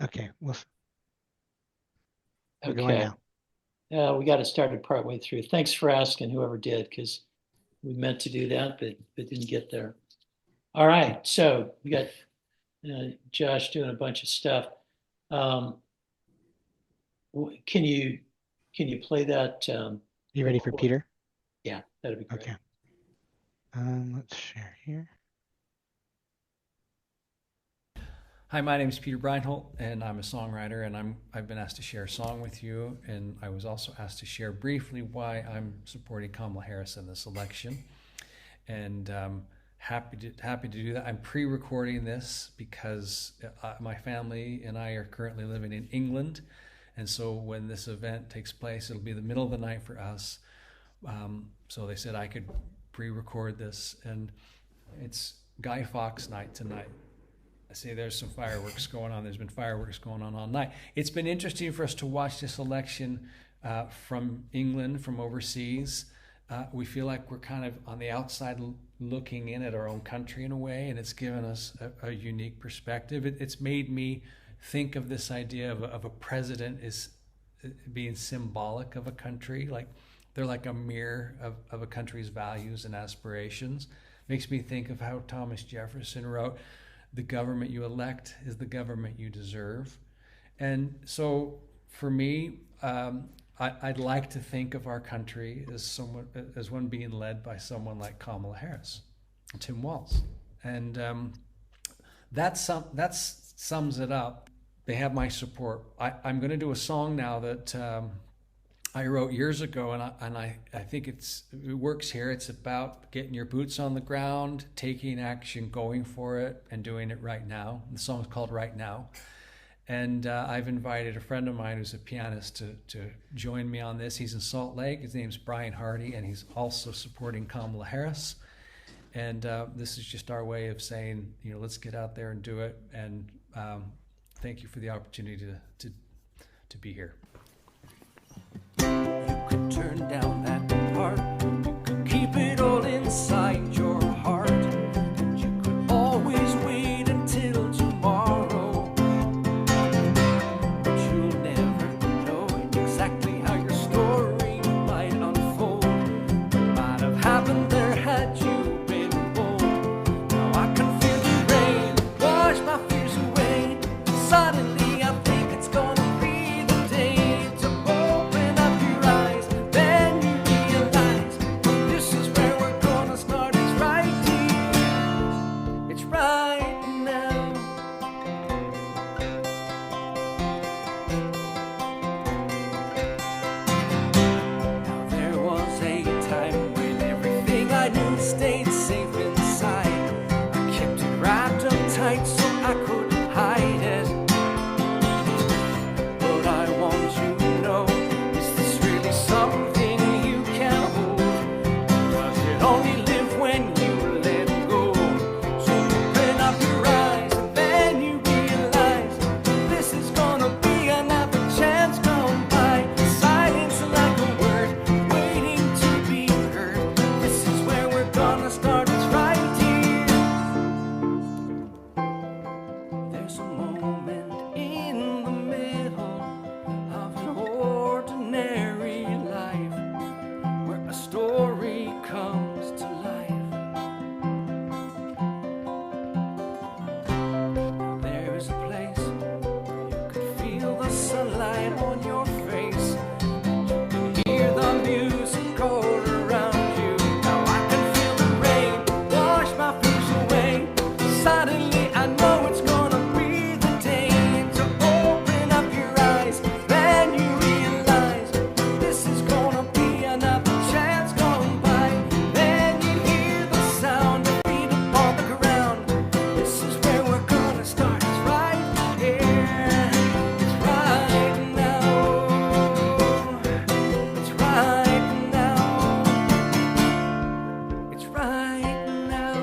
Okay, we're going Okay. now. We got it started partway through. Thanks for asking, whoever did, because we meant to do that, but didn't get there. All right, so we got Josh doing a bunch of stuff. Um, can you play that You ready for record? Peter? Yeah, that'd be great. Okay. Let's share here. Hi, my name is Peter Breinholt, and I'm a songwriter, and I've been asked to share a song with you, and I was also asked to share briefly why I'm supporting Kamala Harris in this election, and happy to do that. I'm pre-recording this because my family and I are currently living in England, and so when this event takes place, it'll be the middle of the night for us. So they said I could pre-record this, and it's Guy Fawkes night tonight. I see there's some fireworks going on. There's been fireworks going on all night. It's been interesting for us to watch this election from England, from overseas. We feel like we're kind of on the outside looking in at our own country in a way, and it's given us a unique perspective. It's made me think of this idea of a president is being symbolic of a country. Like they're like a mirror of a country's values and aspirations. Makes me think of how Thomas Jefferson wrote, the government you elect is the government you deserve. And so for me, I'd like to think of our country as one being led by someone like Kamala Harris, Tim Walz. And that sums it up. They have my support. I'm going to do a song now that I wrote years ago, and I think it works here. It's about getting your boots on the ground, taking action, going for it, and doing it right now. The song's called Right Now. And I've invited a friend of mine who's a pianist to join me on this. He's in Salt Lake. His name's Brian Hardy, and he's also supporting Kamala Harris. And this is just our way of saying, let's get out there and do it. And thank you for the opportunity to be here. You could turn down that part. You could keep it all inside your heart. And you could always wait until tomorrow. But you'll never know exactly how your story might unfold. What might have happened there had you been bold. Now I can feel the rain wash my fears away. Suddenly I think it's gonna be the day to open up your eyes. Then you realize this is where we're gonna start. It's right here. It's right now. Now there was a time when everything I knew stayed safe inside. I kept it wrapped up tight so I couldn't hide it. But I want you to know, is this really something you can hold? Does it only live when you let go? So open up your eyes and then you realize this is gonna be another chance come by. Silence like a word, waiting to be heard. This is where we're gonna start. It's right here. There's a moment in the middle of an ordinary life where a story comes to life. Now there is a place where you could feel the sunlight on your face. You can hear the music all around you. Now I can feel the rain wash my fears away. Suddenly I know it's gonna be the day to open up your eyes. Then you realize this is gonna be another chance gone by. Then you hear the sound of feet upon the ground. This is where we're gonna start. It's right here. It's right now. It's right now. It's right now.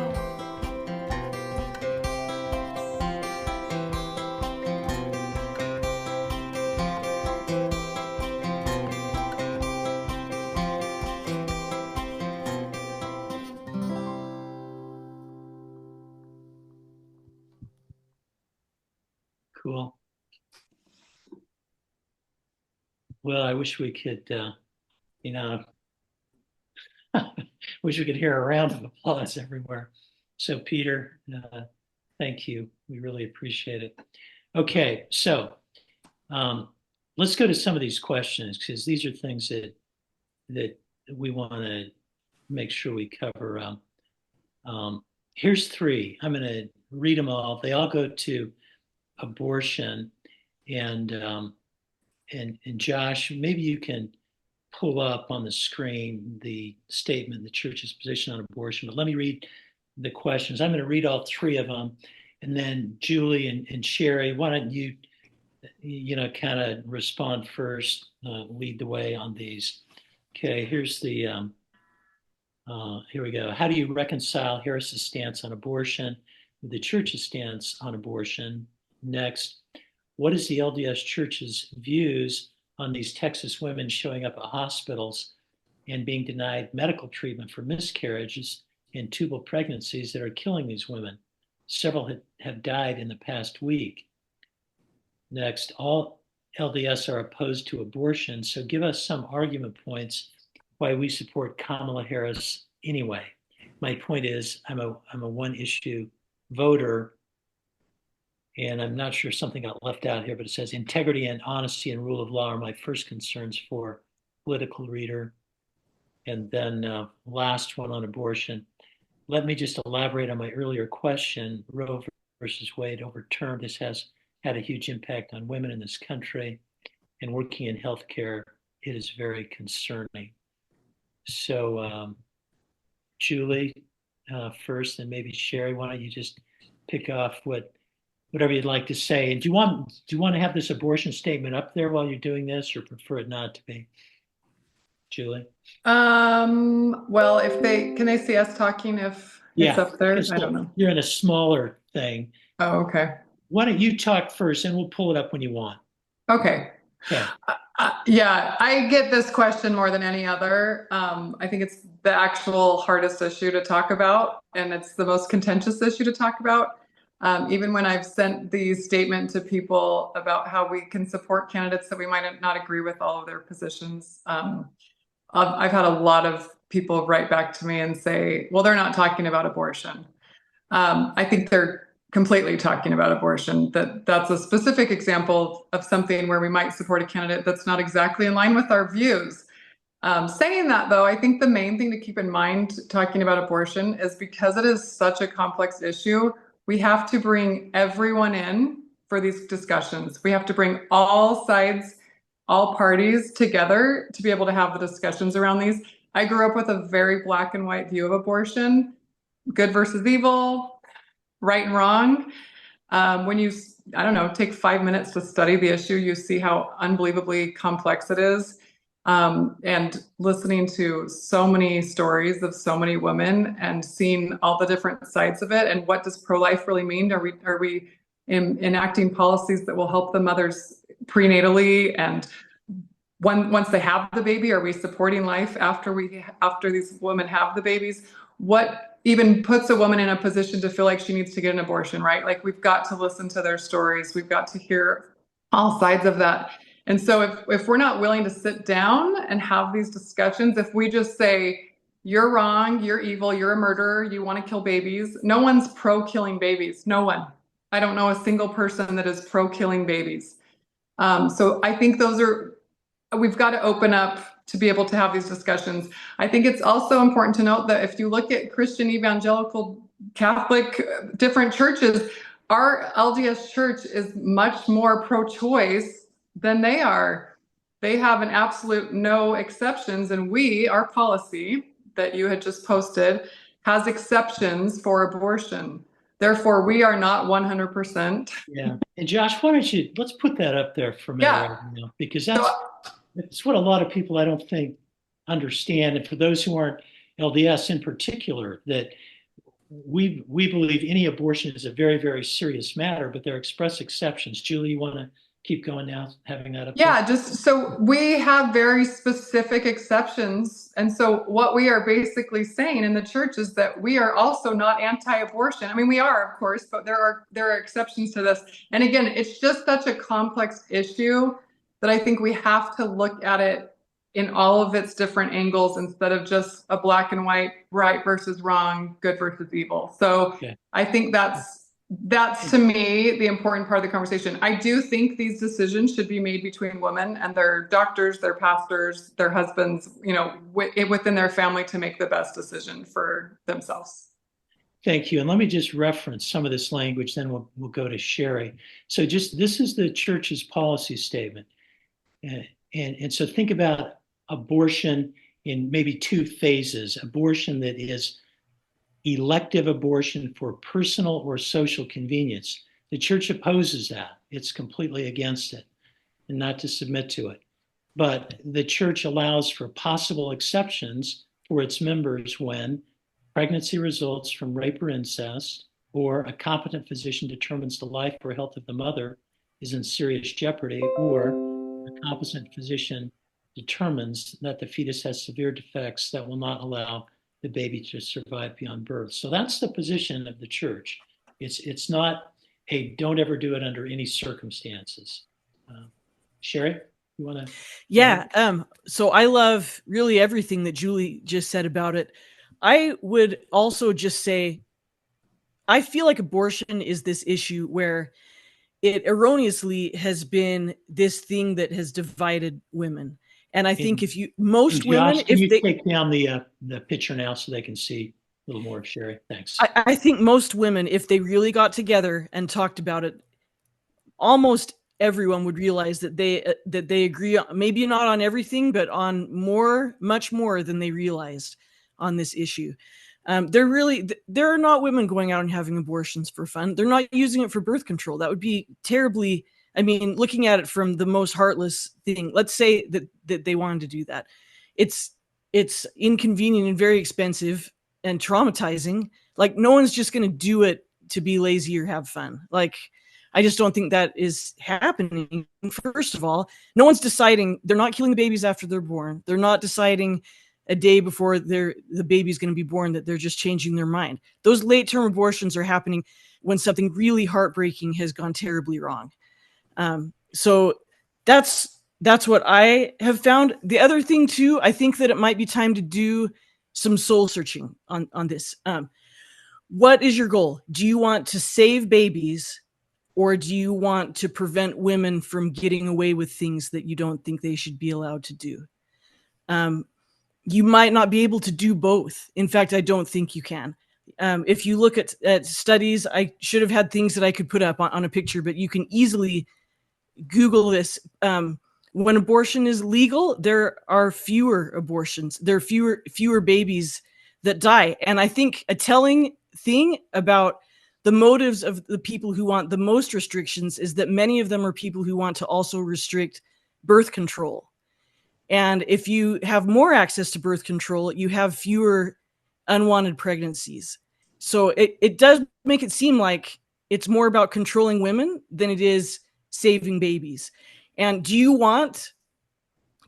Cool. Well, I wish we could, you know, wish we could hear a round of applause everywhere. So Peter, thank you. We really appreciate it. Okay, so let's go to some of these questions because these are things that we want to make sure we cover. Here's three. I'm going to read them all. They all go to abortion, and Josh, maybe you can pull up on the screen the statement, the church's position on abortion. But let me read the questions. I'm going to read all three of them, and then Julie and Cherie, why don't you, kind of respond first, lead the way on these. Okay, here's the. Here we go. How do you reconcile Harris's stance on abortion with the church's stance on abortion? Next, what is the LDS Church's views on these Texas women showing up at hospitals and being denied medical treatment for miscarriages and tubal pregnancies that are killing these women? Several have died in the past week. Next, all LDS are opposed to abortion, so give us some argument points why we support Kamala Harris anyway. My point is, I'm a one-issue voter, and I'm not sure something got left out here, but it says integrity and honesty and rule of law are my first concerns for political reader. And then last one on abortion. Let me just elaborate on my earlier question. Roe versus Wade overturned. This has had a huge impact on women in this country, and working in healthcare, it is very concerning. So, Julie, first, and maybe Cherie, why don't you just pick off whatever you'd like to say? And do you want to have this abortion statement up there while you're doing this, or prefer it not to be? Julie? Well, can they see us talking if it's up there? I don't know. You're in a smaller thing. Oh, okay. Why don't you talk first, and we'll pull it up when you want. Okay. Okay. Yeah, I get this question more than any other. I think it's the actual hardest issue to talk about, and it's the most contentious issue to talk about. Even when I've sent the statement to people about how we can support candidates that we might not agree with all of their positions, I've had a lot of people write back to me and say, well, they're not talking about abortion. I think they're completely talking about abortion. That's a specific example of something where we might support a candidate that's not exactly in line with our views. Saying that, though, I think the main thing to keep in mind talking about abortion is because it is such a complex issue, we have to bring everyone in for these discussions. We have to bring all sides, all parties together to be able to have the discussions around these. I grew up with a very black and white view of abortion, good versus evil, right and wrong. When you, I don't know, take 5 minutes to study the issue, you see how unbelievably complex it is. And listening to so many stories of so many women and seeing all the different sides of it, and what does pro-life really mean? Are we enacting policies that will help the mothers prenatally, and once they have the baby, are we supporting life after these women have the babies? What even puts a woman in a position to feel like she needs to get an abortion, right? Like, we've got to listen to their stories. We've got to hear all sides of that. And so if we're not willing to sit down and have these discussions, if we just say, you're wrong, you're evil, you're a murderer, you want to kill babies. No one's pro-killing babies. No one. I don't know a single person that is pro-killing babies. So I think we've got to open up to be able to have these discussions. I think it's also important to note that if you look at Christian, evangelical, Catholic, different churches, our LDS church is much more pro-choice than they are. They have an absolute no exceptions, and our policy that you had just posted has exceptions for abortion. Therefore, we are not 100%. Yeah. And Josh, let's put that up there for me right now, because that's what a lot of people, I don't think, understand. And for those who aren't LDS in particular, that we believe any abortion is a very, very serious matter, but there are express exceptions. Julie, you want to keep going now, having that up? Yeah, just so we have very specific exceptions. And so what we are basically saying in the church is that we are also not anti-abortion. I mean, we are, of course, but there are exceptions to this. And again, it's just such a complex issue that I think we have to look at it in all of its different angles instead of just a black and white, right versus wrong, good versus evil. So Okay. I think that's to me the important part of the conversation. I do think these decisions should be made between women and their doctors, their pastors, their husbands, within their family to make the best decision for themselves. Thank you. And let me just reference some of this language, then we'll go to Cherie. So this is the church's policy statement. And so think about abortion in maybe two phases. Abortion that is elective abortion for personal or social convenience. The church opposes that. It's completely against it and not to submit to it. But the church allows for possible exceptions for its members when pregnancy results from rape or incest, or a competent physician determines the life or health of the mother is in serious jeopardy, or a competent physician determines that the fetus has severe defects that will not allow the baby to survive beyond birth. So that's the position of the church. It's not a don't ever do it under any circumstances. Cherie, you want to? Yeah. So I love really everything that Julie just said about it. I would also just say, I feel like abortion is this issue where it erroneously has been this thing that has divided women. And I think if you, most Josh, women, can if you they take down the picture now so they can see a little more of Cherie? Thanks. I think most women, if they really got together and talked about it, almost everyone would realize that they agree on, maybe not on everything, but on much more than they realized on this issue. There are not women going out and having abortions for fun. They're not using it for birth control. That would be terribly, I mean, looking at it from the most heartless thing, let's say that they wanted to do that. It's inconvenient and very expensive and traumatizing. Like, no one's just going to do it to be lazy or have fun. Like, I just don't think that is happening. First of all, no one's deciding, they're not killing the babies after they're born. They're not deciding a day before the baby's going to be born that they're just changing their mind. Those late-term abortions are happening when something really heartbreaking has gone terribly wrong. So that's what I have found. The other thing too, I think that it might be time to do some soul searching on this. What is your goal? Do you want to save babies, or do you want to prevent women from getting away with things that you don't think they should be allowed to do? You might not be able to do both. In fact, I don't think you can. If you look at studies, I should have had things that I could put up on a picture, but you can easily Google this. When abortion is legal, there are fewer abortions. There are fewer babies that die. And I think a telling thing about the motives of the people who want the most restrictions is that many of them are people who want to also restrict birth control. And if you have more access to birth control, you have fewer unwanted pregnancies. So it does make it seem like it's more about controlling women than it is saving babies. And do you want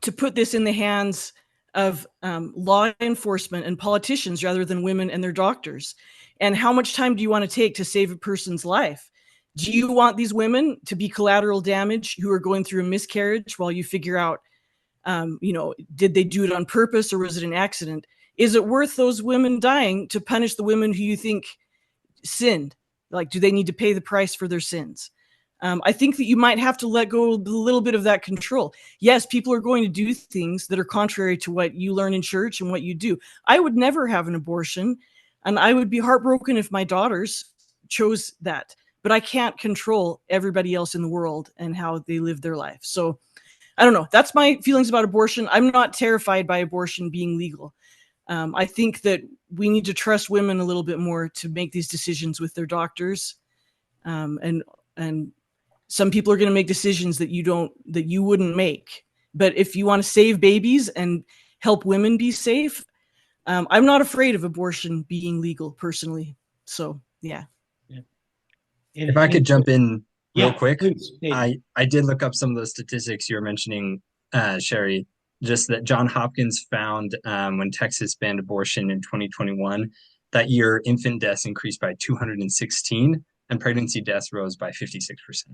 to put this in the hands of law enforcement and politicians rather than women and their doctors? And how much time do you want to take to save a person's life? Do you want these women to be collateral damage who are going through a miscarriage while you figure out, did they do it on purpose or was it an accident? Is it worth those women dying to punish the women who you think sinned? Like, do they need to pay the price for their sins? I think that you might have to let go a little bit of that control. Yes, people are going to do things that are contrary to what you learn in church and what you do. I would never have an abortion, and I would be heartbroken if my daughters chose that. But I can't control everybody else in the world and how they live their life. So I don't know. That's my feelings about abortion. I'm not terrified by abortion being legal. I think that we need to trust women a little bit more to make these decisions with their doctors. And some people are going to make decisions that you wouldn't make. But if you want to save babies and help women be safe, I'm not afraid of abortion being legal personally. So, yeah. If I could jump in real quick, please. I did look up some of those statistics you were mentioning, Cherie, just that Johns Hopkins found when Texas banned abortion in 2021, that year infant deaths increased by 216 and pregnancy deaths rose by 56%.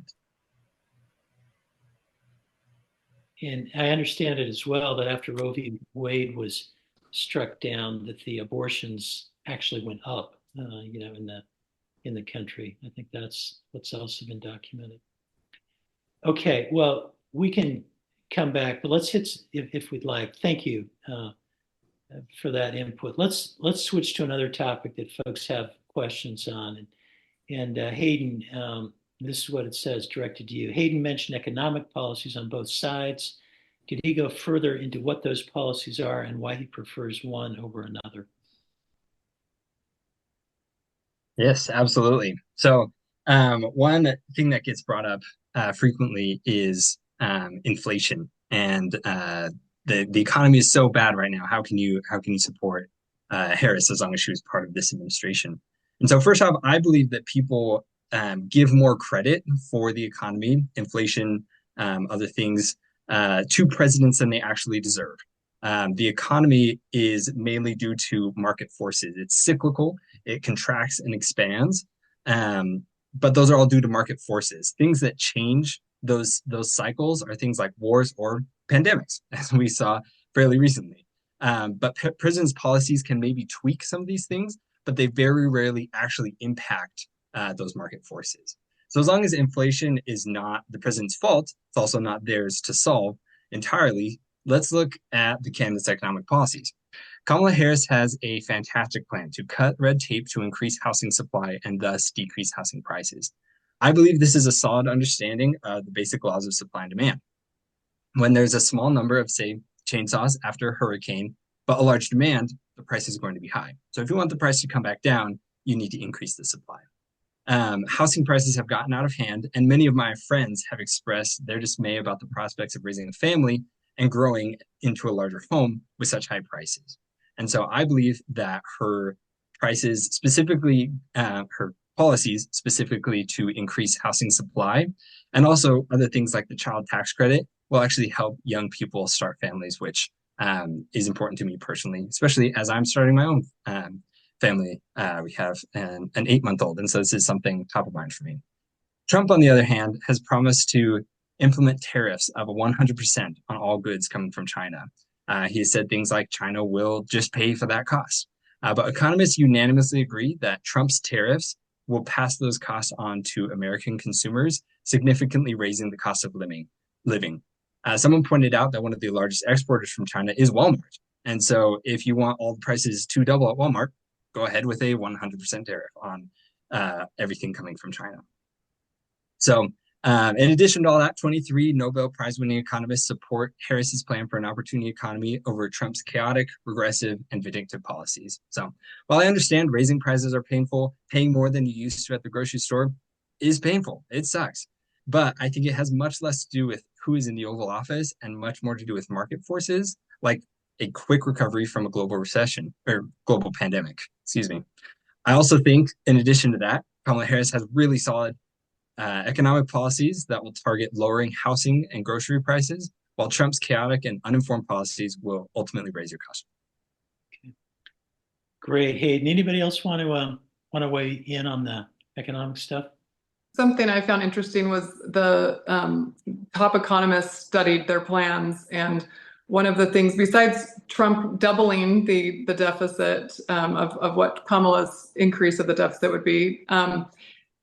And I understand it as well that after Roe v. Wade was struck down, that the abortions actually went up, in the country. I think that's what's also been documented. Okay, well, we can come back, but let's hit if we'd like. Thank you for that input. Let's switch to another topic that folks have questions on. And Hayden, this is what it says, directed to you. Hayden mentioned economic policies on both sides. Could he go further into what those policies are and why he prefers one over another? Yes, absolutely. So, one thing that gets brought up frequently is inflation, and the economy is so bad right now. How can you support Harris as long as she was part of this administration? And so, first off, I believe that people give more credit for the economy, inflation, other things to presidents than they actually deserve. The economy is mainly due to market forces. It's cyclical, it contracts and expands, but those are all due to market forces. Things that change those cycles are things like wars or pandemics, as we saw fairly recently. But presidents' policies can maybe tweak some of these things, but they very rarely actually impact those market forces. So as long as inflation is not the president's fault, it's also not theirs to solve entirely. Let's look at the candidate's economic policies. Kamala Harris has a fantastic plan to cut red tape to increase housing supply and thus decrease housing prices. I believe this is a solid understanding of the basic laws of supply and demand. When there's a small number of, say, chainsaws after a hurricane, but a large demand, the price is going to be high. So if you want the price to come back down, you need to increase the supply. Housing prices have gotten out of hand, and many of my friends have expressed their dismay about the prospects of raising a family and growing into a larger home with such high prices. And so I believe that her prices, specifically her policies specifically to increase housing supply, and also other things like the child tax credit, will actually help young people start families, which is important to me personally, especially as I'm starting my own family. We have an 8-month-old, and so this is something top of mind for me. Trump, on the other hand, has promised to implement tariffs of 100% on all goods coming from China. He has said things like China will just pay for that cost. But economists unanimously agree that Trump's tariffs will pass those costs on to American consumers, significantly raising the cost of living. Someone pointed out that one of the largest exporters from China is Walmart. And so if you want all the prices to double at Walmart, go ahead with a 100% tariff on everything coming from China. So in addition to all that, 23 Nobel Prize-winning economists support Harris's plan for an opportunity economy over Trump's chaotic, regressive, and vindictive policies. So while I understand raising prices are painful, paying more than you used to at the grocery store is painful. It sucks. But I think it has much less to do with who is in the Oval Office and much more to do with market forces, like a quick recovery from a global recession or global pandemic, excuse me. I also think, in addition to that, Kamala Harris has really solid economic policies that will target lowering housing and grocery prices, while Trump's chaotic and uninformed policies will ultimately raise your costs. Okay. Great, Hayden. Anybody else want to weigh in on the economic stuff? Something I found interesting was the top economists studied their plans, and one of the things, besides Trump doubling the deficit of what Kamala's increase of the deficit would be,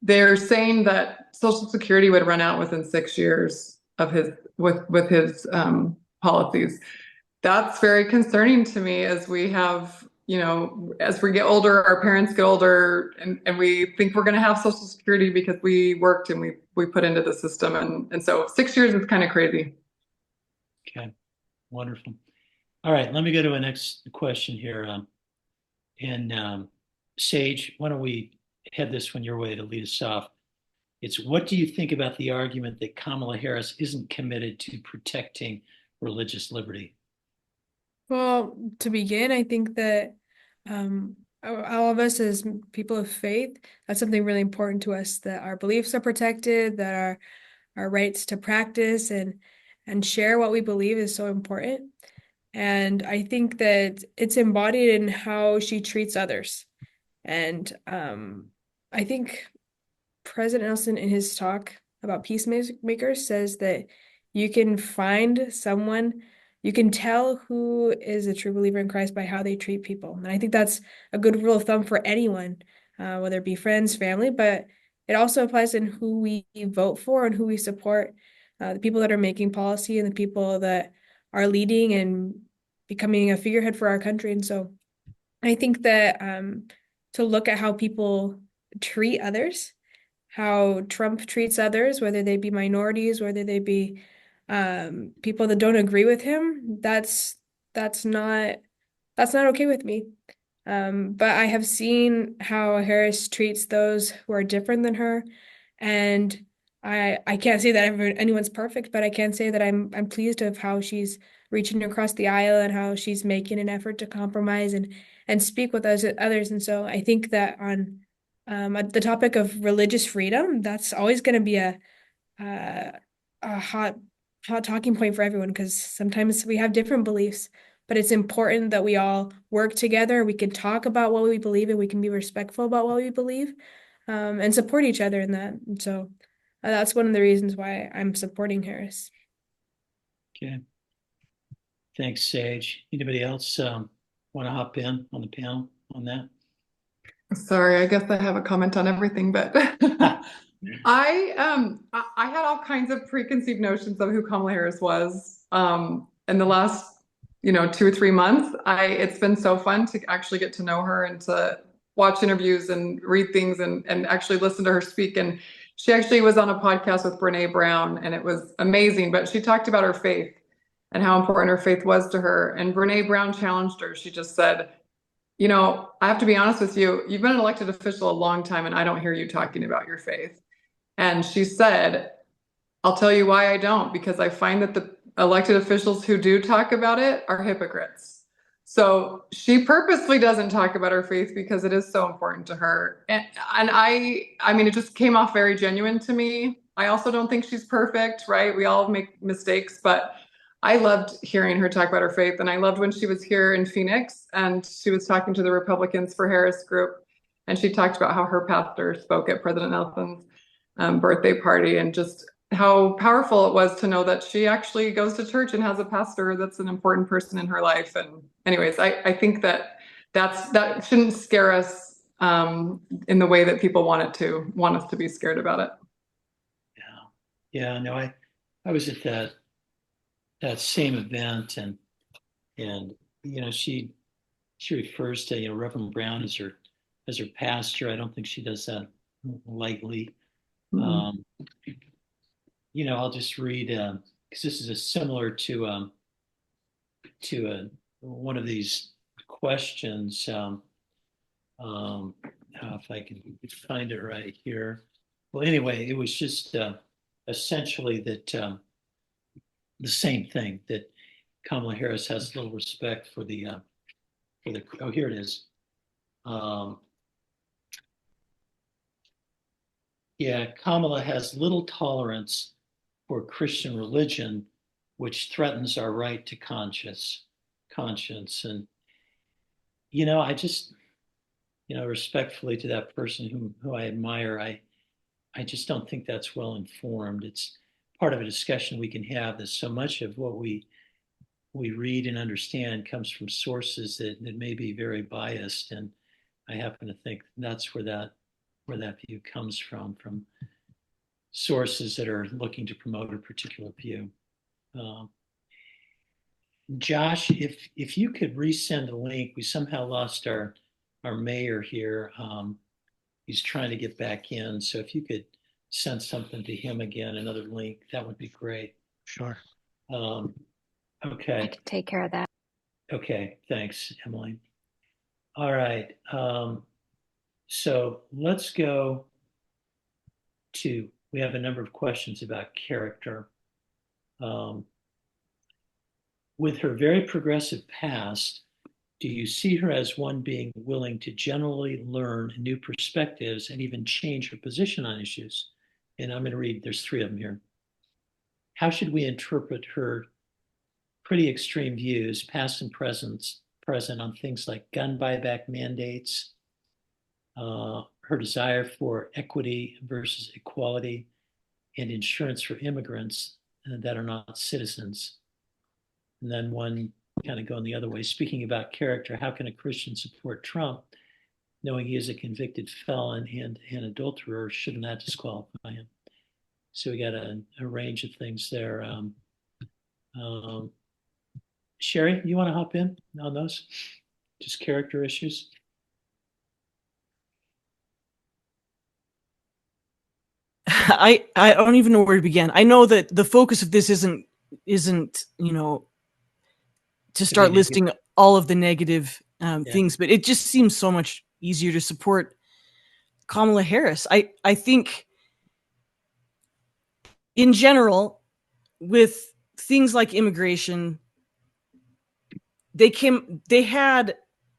they're saying that Social Security would run out within 6 years of his with his policies. That's very concerning to me, as we have, as we get older, our parents get older, and we think we're going to have Social Security because we worked and we put into the system, and so 6 years is kind of crazy. Okay, wonderful. All right, let me go to a next question here. Sage, why don't we head this one your way to lead us off? It's, what do you think about the argument that Kamala Harris isn't committed to protecting religious liberty? Well, to begin, I think that all of us as people of faith, that's something really important to us, that our beliefs are protected, that our rights to practice and share what we believe is so important. And I think that it's embodied in how she treats others. And I think President Nelson, in his talk about peacemakers, says that you can find someone, you can tell who is a true believer in Christ by how they treat people. And I think that's a good rule of thumb for anyone, whether it be friends, family, but it also applies in who we vote for and who we support, the people that are making policy and the people that are leading and becoming a figurehead for our country. And so I think that to look at how people treat others, how Trump treats others, whether they be minorities, whether they be people that don't agree with him, that's not okay with me. But I have seen how Harris treats those who are different than her, and I can't say that anyone's perfect, but I can say that I'm pleased of how she's reaching across the aisle and how she's making an effort to compromise and speak with others. And so I think that on the topic of religious freedom, that's always going to be uh, a hot talking point for everyone because sometimes we have different beliefs, but it's important that we all work together. We can talk about what we believe and we can be respectful about what we believe, and support each other in that. And so that's one of the reasons why I'm supporting Harris. Okay. Thanks, Sage. Anybody else want to hop in on the panel on that? Sorry, I guess I have a comment on everything, but I had all kinds of preconceived notions of who Kamala Harris was. In the last, 2 or 3 months, it's been so fun to actually get to know her and to watch interviews and read things and actually listen to her speak. And she actually was on a podcast with Brene Brown, and it was amazing. But she talked about her faith and how important her faith was to her. And Brene Brown challenged her. She just said, I have to be honest with you. You've been an elected official a long time, and I don't hear you talking about your faith. And she said, I'll tell you why I don't, because I find that the elected officials who do talk about it are hypocrites. So she purposely doesn't talk about her faith because it is so important to her. And I mean, it just came off very genuine to me. I also don't think she's perfect, right? We all make mistakes, but I loved hearing her talk about her faith. And I loved when she was here in Phoenix and she was talking to the Republicans for Harris Group. And she talked about how her pastor spoke at President Nelson's birthday party and just how powerful it was to know that she actually goes to church and has a pastor that's an important person in her life. And anyways, I think that shouldn't scare us in the way that people want us to be scared about it. Yeah. No, I was at that same event and she refers to Reverend Brown as her pastor. I don't think she does that lightly. Mm-hmm. I'll just read because this is similar to one of these questions. If I can find it right here. Well, anyway, it was just essentially that the same thing, that Kamala Harris has little respect for the oh, here it is. Kamala has little tolerance for Christian religion, which threatens our right to conscience. And, I just, respectfully to that person who I admire, I just don't think that's well informed. It's part of a discussion we can have that so much of what we read and understand comes from sources that may be very biased. And I happen to think that's where that view comes from sources that are looking to promote a particular view. Josh, if you could resend the link, we somehow lost our mayor here. He's trying to get back in. So if you could send something to him again, another link, that would be great. Sure. Okay. I can take care of that. Okay. Thanks, Emily. All right. So let's go to, we have a number of questions about character. With her very progressive past, do you see her as one being willing to generally learn new perspectives and even change her position on issues? And I'm going to read, there's 3 of them here. How should we interpret her pretty extreme views, past and present on things like gun buyback mandates, her desire for equity versus equality, and insurance for immigrants, that are not citizens. And then one kind of going the other way. Speaking about character, how can a Christian support Trump knowing he is a convicted felon and an adulterer? Shouldn't that disqualify him? So we got a range of things there. Cherie, you want to hop in on those? Just character issues? I don't even know where to begin. I know that the focus of this isn't to start listing all of the negative things, but it just seems so much easier to support Kamala Harris. I think in general, with things like immigration, they had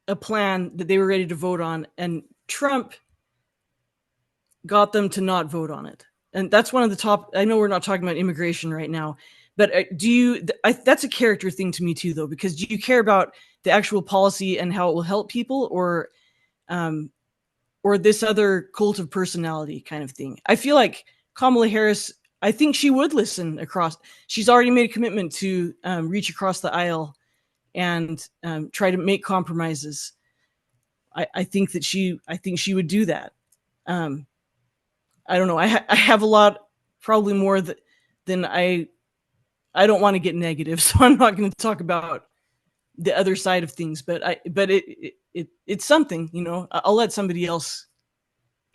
a plan that they were ready to vote on, and Trump got them to not vote on it. And that's one of the top. I know we're not talking about immigration right now, but that's a character thing to me too, though, because do you care about the actual policy and how it will help people, or this other cult of personality kind of thing? I feel like Kamala Harris, I think she would listen across. She's already made a commitment to reach across the aisle and try to make compromises. I think she would do that. I don't know. I have a lot, probably more than I don't want to get negative, so I'm not going to talk about the other side of things. But it's something, you know. I'll let somebody else.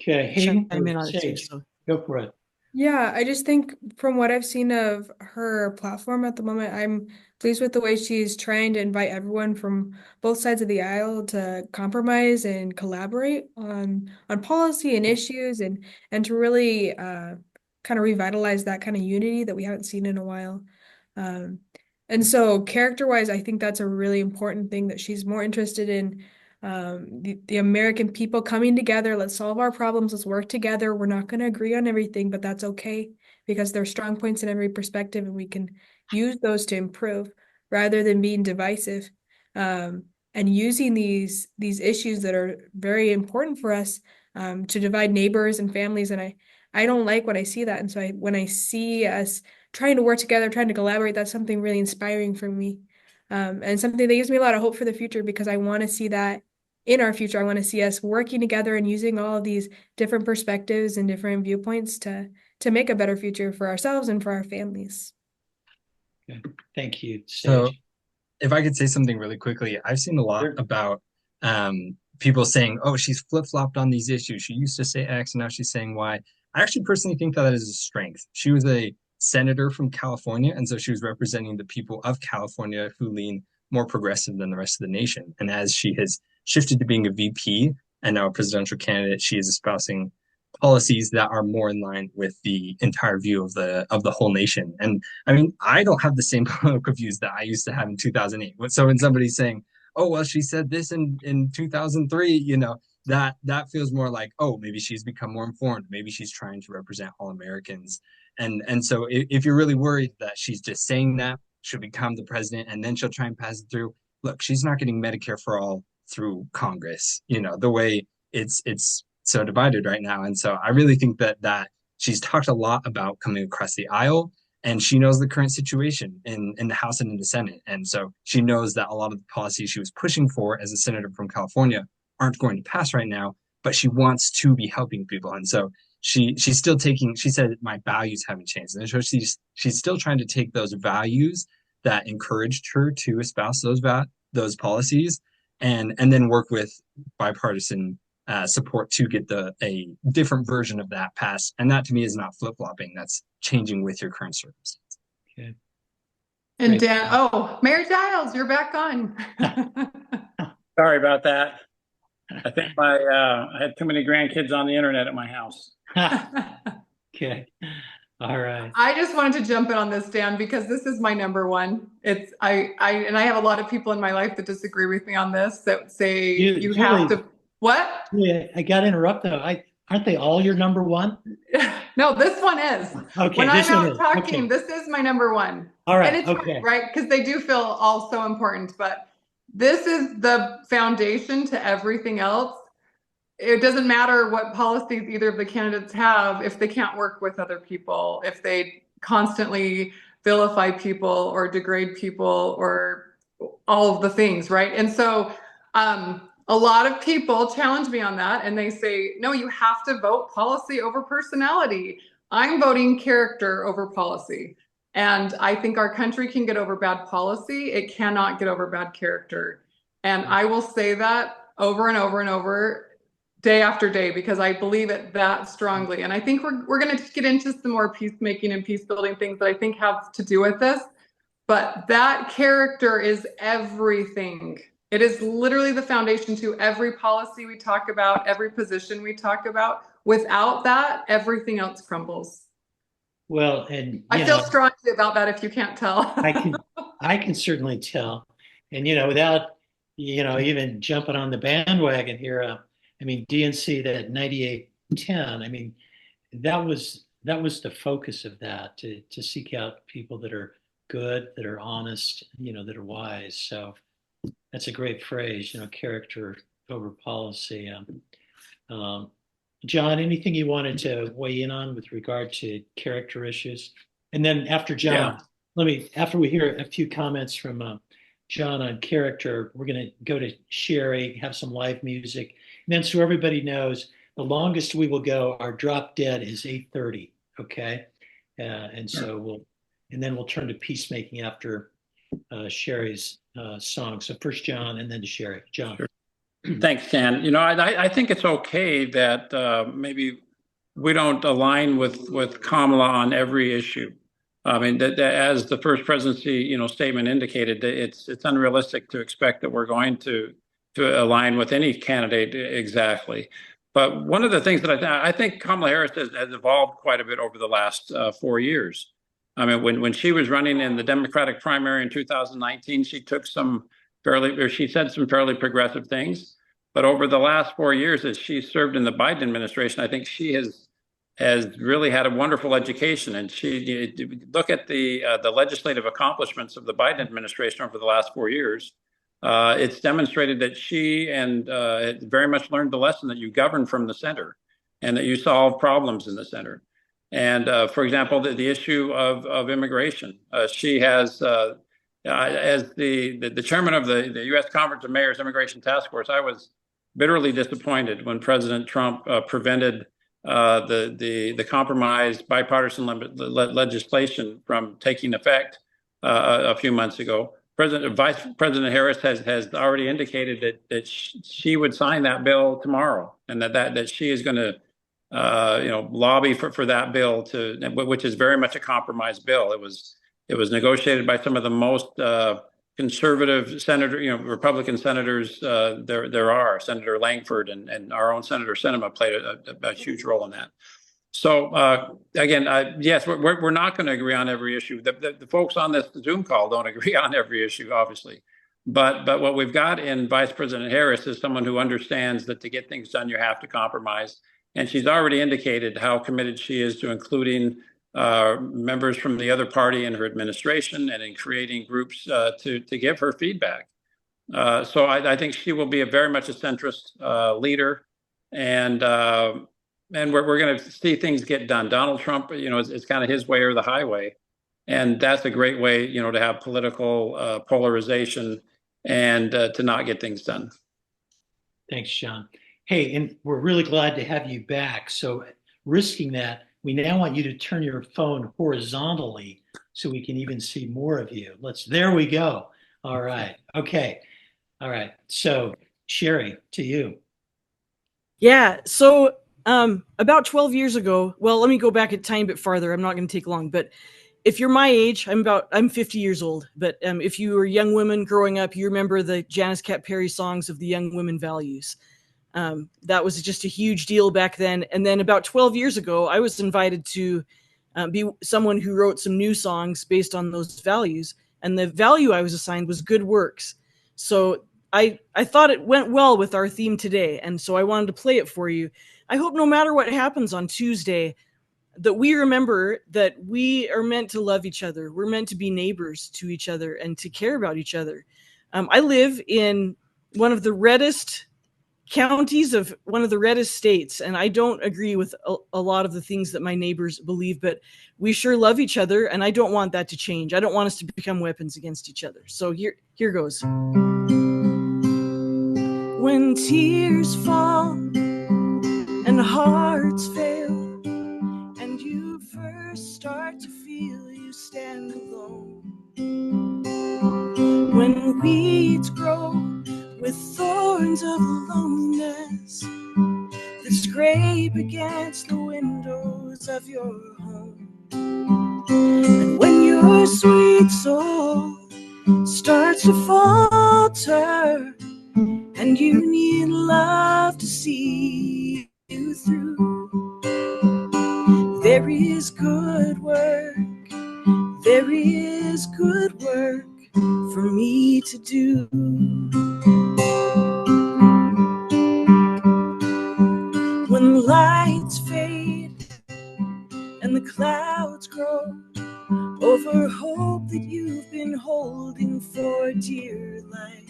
Okay, Hayden, chime in on it too, so. Go for it. Yeah, I just think from what I've seen of her platform at the moment, I'm pleased with the way she's trying to invite everyone from both sides of the aisle to compromise and collaborate on policy and issues, and to really kind of revitalize that kind of unity that we haven't seen in a while. And so character-wise, I think that's a really important thing, that she's more interested in the American people coming together. Let's solve our problems. Let's work together. We're not going to agree on everything, but that's okay, because there are strong points in every perspective, and we can use those to improve rather than being divisive, and using these issues that are very important for us to divide neighbors and families. And I don't like when I see that. And so when I see us trying to work together, trying to collaborate, that's something really inspiring for me. And something that gives me a lot of hope for the future, because I want to see that in our future. I want to see us working together and using all of these different perspectives and different viewpoints to make a better future for ourselves and for our families. Okay. Thank you. So if I could say something really quickly, I've seen a lot about people saying, oh, she's flip-flopped on these issues. She used to say X and now she's saying Y. I actually personally think that is a strength. She was a senator from California, and so she was representing the people of California who lean more progressive than the rest of the nation. And as she has shifted to being a VP and now a presidential candidate, she is espousing policies that are more in line with the entire view of the whole nation. And I mean, I don't have the same political views that I used to have in 2008. So when somebody's saying, oh, well, she said this in 2003, you know, that feels more like, oh, maybe she's become more informed. Maybe she's trying to represent all Americans. And so if you're really worried that she's just saying that, she'll become the president and then she'll try and pass it through. Look, she's not getting Medicare for all through Congress, you know, the way it's so divided right now. And so I really think that she's talked a lot about coming across the aisle, and she knows the current situation in the House and in the Senate. And so she knows that a lot of the policies she was pushing for as a senator from California aren't going to pass right now, but she wants to be helping people. And so she's still taking, she said, my values haven't changed. And so she's still trying to take those values that encouraged her to espouse those policies and then work with bipartisan support to get a different version of that passed. And that to me is not flip-flopping. That's changing with your current circumstances. Okay. And Mayor Giles, you're back on. Sorry about that. I think I had too many grandkids on the internet at my house. Okay. All right. I just wanted to jump in on this, Dan, because this is my number one. It's I have a lot of people in my life that disagree with me on this, that say you have to. What? Yeah, I got to interrupt though. Aren't they all your number one? No, this one is. Okay. When I'm out talking, this is my number one. All right. And it's right, because they do feel all so important, but this is the foundation to everything else. It doesn't matter what policies either of the candidates have if they can't work with other people, if they constantly vilify people or degrade people or all of the things, right? And so a lot of people challenge me on that, and they say, no, you have to vote policy over personality. I'm voting character over policy. And I think our country can get over bad policy. It cannot get over bad character. And I will say that over and over and over, day after day, because I believe it that strongly. And I think we're going to get into some more peacemaking and peace building things that I think have to do with this. But that character is everything. It is literally the foundation to every policy we talk about, every position we talk about. Without that, everything else crumbles. Well, and I feel strongly about that, if you can't tell. I can certainly tell. And, without, even jumping on the bandwagon here, I mean, DNC, that 9810, I mean, that was the focus of that, to seek out people that are good, that are honest, that are wise. So that's a great phrase, character over policy. John, anything you wanted to weigh in on with regard to character issues? And then after John, after we hear a few comments from John on character, we're going to go to Cherie, have some live music. And then, so everybody knows, the longest we will go, our drop dead is 8:30. Okay. And so then we'll turn to peacemaking after Cherie's song. So first John, and then to Cherie. John. Sure. Thanks, Ken. I think it's okay that maybe we don't align with Kamala on every issue. I mean, that as the first presidency, statement indicated, it's unrealistic to expect that we're going to align with any candidate exactly. But one of the things that I think Kamala Harris has evolved quite a bit over the last 4 years. I mean, when she was running in the Democratic primary in 2019, she said some fairly progressive things. But over the last 4 years, as she served in the Biden administration, I think she has really had a wonderful education. And look at the legislative accomplishments of the Biden administration over the last 4 years. It's demonstrated that she very much learned the lesson that you govern from the center and that you solve problems in the center. And for example, the issue of immigration, she has, as the chairman of the U.S. Conference of Mayors Immigration Task Force, I was bitterly disappointed when President Trump prevented the compromised bipartisan legislation from taking effect a few months ago. Vice President Harris has already indicated that she would sign that bill tomorrow, and that she is going to lobby for that bill, which is very much a compromise bill. It was negotiated by some of the most conservative Republican senators there are. Senator Langford and our own Senator Sinema played a huge role in that. So again, yes, we're not going to agree on every issue. The folks on this Zoom call don't agree on every issue, obviously. But what we've got in Vice President Harris is someone who understands that to get things done, you have to compromise. And she's already indicated how committed she is to including members from the other party in her administration and in creating groups to give her feedback. So I think she will be very much a centrist leader, and we're going to see things get done. Donald Trump, it's kind of his way or the highway, and that's a great way, to have political polarization and to not get things done. Thanks, John. Hey, and we're really glad to have you back. So risking that, we now want you to turn your phone horizontally so we can even see more of you. There we go. All right. Okay. All right. So Cherie, to you. Yeah. So about 12 years ago, well, let me go back a tiny bit farther. I'm not going to take long, but if you're my age, I'm 50 years old, but if you were young women growing up, you remember the Janice Cat Perry songs of the Young Women Values. That was just a huge deal back then. And then about 12 years ago, I was invited to be someone who wrote some new songs based on those values. And the value I was assigned was good works. So I thought it went well with our theme today. And so I wanted to play it for you. I hope no matter what happens on Tuesday, that we remember that we are meant to love each other. We're meant to be neighbors to each other and to care about each other. I live in one of the reddest counties of one of the reddest states, and I don't agree with a lot of the things that my neighbors believe, but we sure love each other, and I don't want that to change. I don't want us to become weapons against each other. So here goes. When tears fall and hearts fail, and you first start to feel you stand alone, when weeds grow with thorns of loneliness that scrape against the windows of your home, and when your sweet soul starts to falter and you need love to see you through, there is good work, there is good work for me to do. When lights fade and the clouds grow over hope that you've been holding for dear life,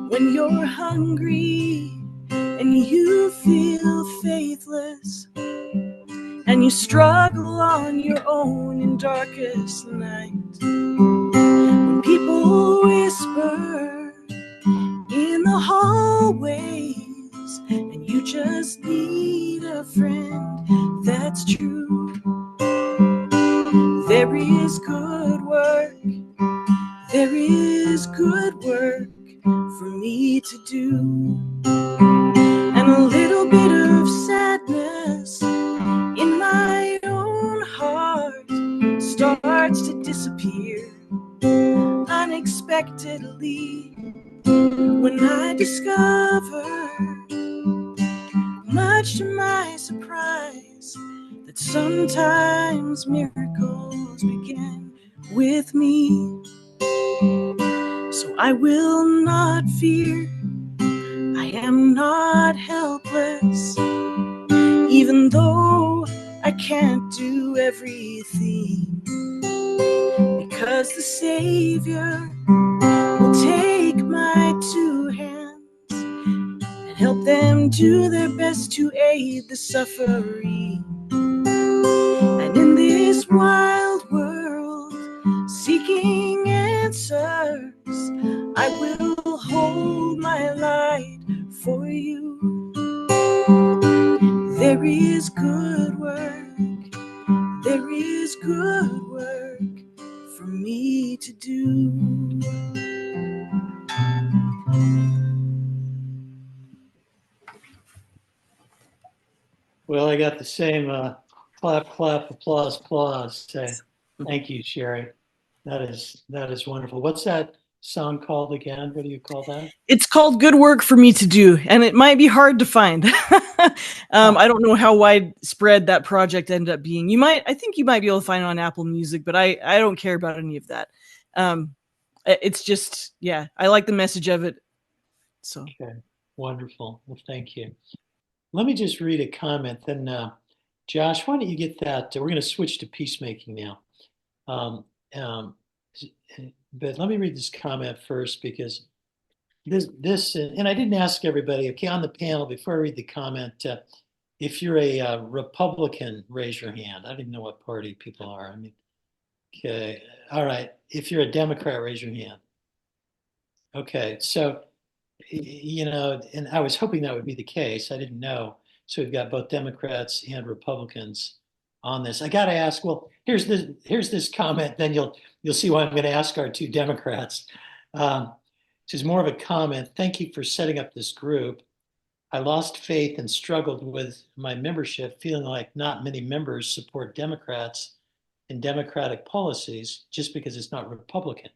when you're hungry and you feel faithless and you struggle on your own in darkest night, when people whisper in the hallways and you just need a friend that's true, there is good work, there is good work for me to do. And a little bit of sadness in my own heart starts to disappear unexpectedly when I discover, much to my surprise, that sometimes miracles begin with me. So I will not fear, I am not helpless, even though I can't do everything, because the Savior will take my two hands and help them do their best to aid the suffering. And in this wild world, seeking answers, I will hold my light for you. There is good work, there is good work for me to do. Well, I got the same clap, clap, applause, applause. Thank you, Cherie. That is wonderful. What's that song called again? What do you call that? It's called Good Work for Me to Do, and it might be hard to find. I don't know how widespread that project ended up being. I think you might be able to find it on Apple Music, but I don't care about any of that. It's just, yeah, I like the message of it. So okay, wonderful. Well, thank you. Let me just read a comment. Then, Josh, why don't you get that? We're going to switch to peacemaking now. But let me read this comment first, because this, and I didn't ask everybody, okay, on the panel, before I read the comment, if you're a Republican, raise your hand. I don't even know what party people are. I mean, okay, all right. If you're a Democrat, raise your hand. Okay, so, and I was hoping that would be the case. I didn't know. So we've got both Democrats and Republicans on this. I got to ask, well, here's this comment, then you'll see why I'm going to ask our two Democrats. This is more of a comment. Thank you for setting up this group. I lost faith and struggled with my membership, feeling like not many members support Democrats and Democratic policies just because it's not Republican.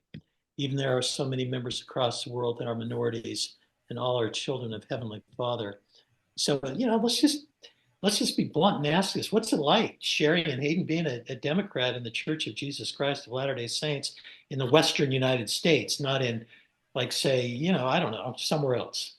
Even there are so many members across the world that are minorities and all are children of Heavenly Father. So, let's just be blunt and ask this. What's it like, Cherie and Hayden, being a Democrat in the Church of Jesus Christ of Latter-day Saints in the Western United States, not in, like, say, I don't know, somewhere else?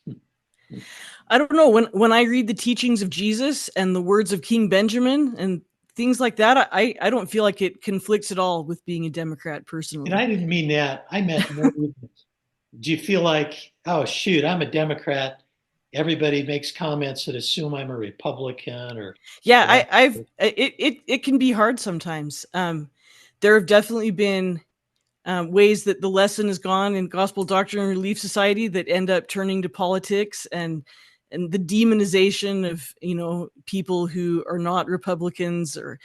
I don't know. When I read the teachings of Jesus and the words of King Benjamin and things like that, I don't feel like it conflicts at all with being a Democrat personally. And I didn't mean that. I meant more, do you feel like, oh, shoot, I'm a Democrat everybody makes comments that assume I'm a Republican or Yeah, it can be hard sometimes. There have definitely been ways that the lesson has gone in Gospel Doctrine and Relief Society that end up turning to politics and the demonization of, people who are not Republicans, or,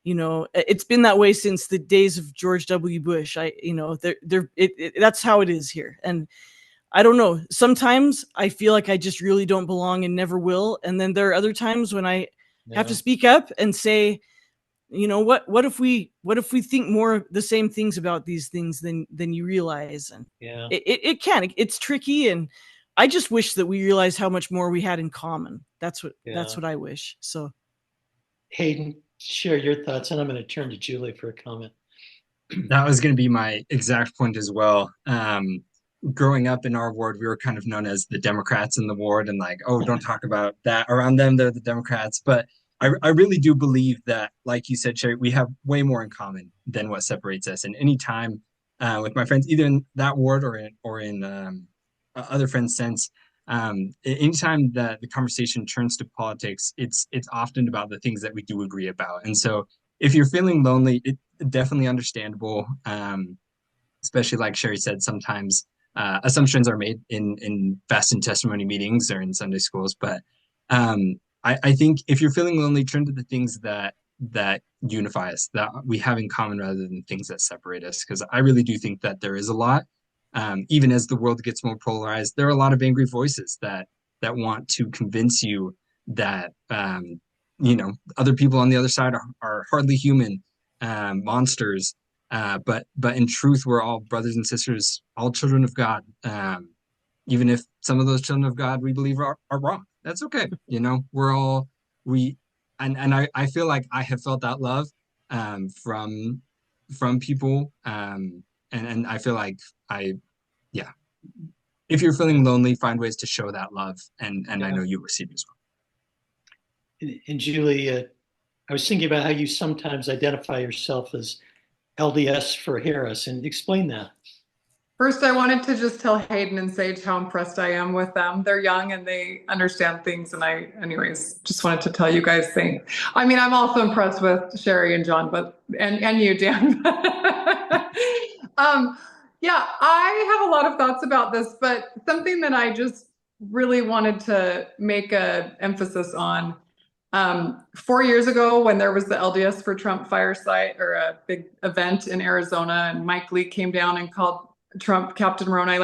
it's been that way since the days of George W. Bush. That's how it is here. And I don't know. Sometimes I feel like I just really don't belong and never will. And then there are other times when I have to speak up and say, what if we think more of the same things about these things than you realize? And it's tricky. And I just wish that we realized how much more we had in common. That's what I wish. So Hayden, share your thoughts, and I'm going to turn to Julie for a comment. That was going to be my exact point as well. Growing up in our ward, we were kind of known as the Democrats in the ward, and like, oh, don't talk about that around them. They're the Democrats. But I really do believe that, like you said, Cherie, we have way more in common than what separates us. And any time with my friends, either in that ward or in other friends since, anytime that the conversation turns to politics, it's often about the things that we do agree about. And so if you're feeling lonely, it's definitely understandable. Especially like Cherie said, sometimes assumptions are made in fast and testimony meetings or in Sunday schools. But I think if you're feeling lonely, turn to the things that unify us, that we have in common, rather than things that separate us. Because I really do think that there is a lot. Even as the world gets more polarized, there are a lot of angry voices that want to convince you that other people on the other side are hardly human, monsters. But in truth, we're all brothers and sisters, all children of God. Even if some of those children of God we believe are wrong, that's okay. We're all I feel like I have felt that love from people, and I feel like if you're feeling lonely, find ways to show that love, and I know you receive as well. And Julie, I was thinking about how you sometimes identify yourself as LDS for Harris, and explain that. First, I wanted to just tell Hayden and Sage how impressed I am with them. They're young and they understand things. And anyways, just wanted to tell you guys things. I mean, I'm also impressed with Cherie and John, and you, Dan. Yeah, I have a lot of thoughts about this, but something that I just really wanted to make an emphasis on. 4 years ago, when there was the LDS for Trump fireside, or a big event in Arizona, and Mike Lee came down and called Trump Captain Moroni,